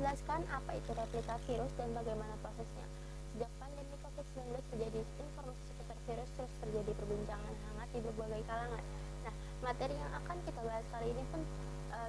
menjelaskan apa itu replika virus dan bagaimana prosesnya. Sejak pandemi COVID-19 menjadi informasi seputar virus terus terjadi perbincangan hangat di berbagai kalangan. Nah, materi yang akan kita bahas kali ini pun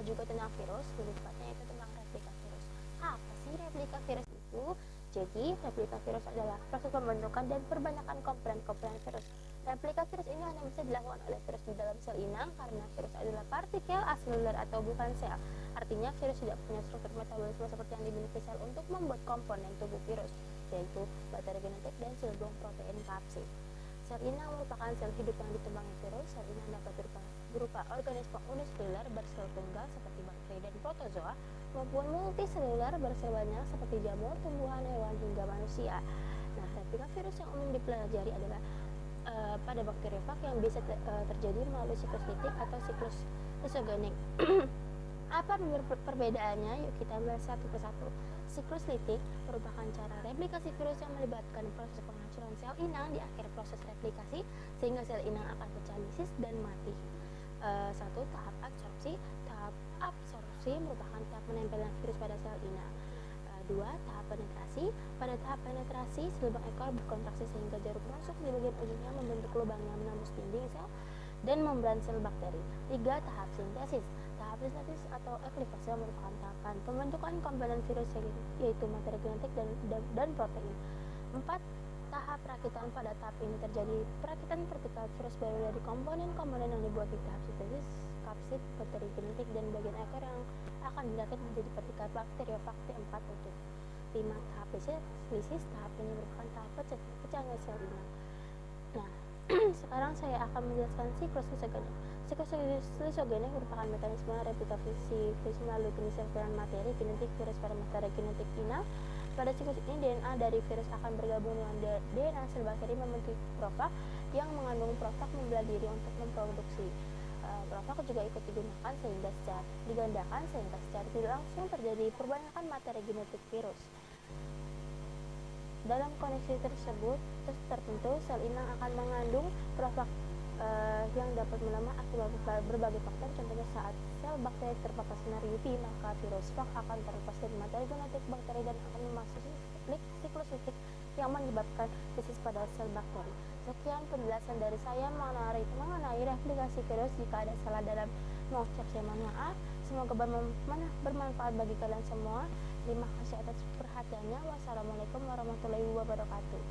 juga tentang virus, lebih tepatnya itu tentang replika virus. Apa sih replika virus itu? Jadi, replika virus adalah proses pembentukan dan perbanyakkan komponen-komponen virus. Replika virus ini hanya bisa dilakukan oleh virus di dalam sel inang karena virus adalah partikel aseluler atau bukan sel. Artinya, virus tidak punya struktur metabolisme seperti yang dimiliki sel untuk membuat komponen tubuh virus, yaitu bakteri genetik dan selubung protein kapsid. Sel inang merupakan sel hidup yang ditumbangi virus. Sel inang dapat berupa organisme uniseluler bersel tunggal seperti bakteri dan protozoa, maupun multiseluler bersel banyak seperti jamur, tumbuhan, hewan, hingga manusia. Nah, replika virus yang umum dipelajari adalah pada bakteriofag yang bisa terjadi melalui siklus litik atau siklus lisogenik. Apa perbedaannya? Yuk kita bahas satu persatu. Siklus litik merupakan cara replikasi virus yang melibatkan proses penghancuran sel inang di akhir proses replikasi sehingga sel inang akan pecah lisis dan mati. Satu, tahap absorpsi. Tahap absorpsi merupakan tahap menempelnya virus pada sel inang. Dua, tahap penetrasi. Pada tahap penetrasi, selubang ekor berkontraksi sehingga jarum masuk di bagian ujungnya membentuk lubang yang menembus dinding sel dan membran sel bakteri. Tiga, tahap sintesis. Tahap sintesis atau eklivase merupakan tahapan pembentukan komponen virus yaitu materi genetik dan protein. Empat, tahap perakitan. Pada tahap ini terjadi perakitan partikel virus baru dari komponen-komponen yang dibuat di tahap sintesis, kapsid, bakteri genetik, dan bagian ekor yang akan dirakit menjadi partikel bakteriofag T4 utuh. 5. Tahap lisis. Tahap ini merupakan tahap pecahnya sel inang. Nah, sekarang saya akan menjelaskan siklus lisogenik. Siklus lisogenik merupakan mekanisme replikasi virus melalui penyesuaian materi genetik virus pada materi genetik inang. Pada siklus ini, DNA dari virus akan bergabung dengan DNA sel bakteri membentuk profag yang mengandung profag membelah diri untuk memproduksi profag juga ikut digandakan sehingga secara tidak langsung terjadi perbanyakan materi genetik virus. Dalam kondisi tersebut tertentu, sel inang akan mengandung profag yang dapat melemah akibat berbagai faktor. Contohnya saat sel bakteri terpapar sinar UV, maka virus fag akan terlepas dari materi genetik bakteri dan akan memasuki siklus litik yang menyebabkan lisis pada sel bakteri. Sekian penjelasan dari saya mengenai replikasi virus. Jika ada salah dalam mengucap, saya mohon maaf. Semoga bermanfaat bagi kalian semua. Terima kasih atas perhatiannya. Wassalamualaikum warahmatullahi wabarakatuh.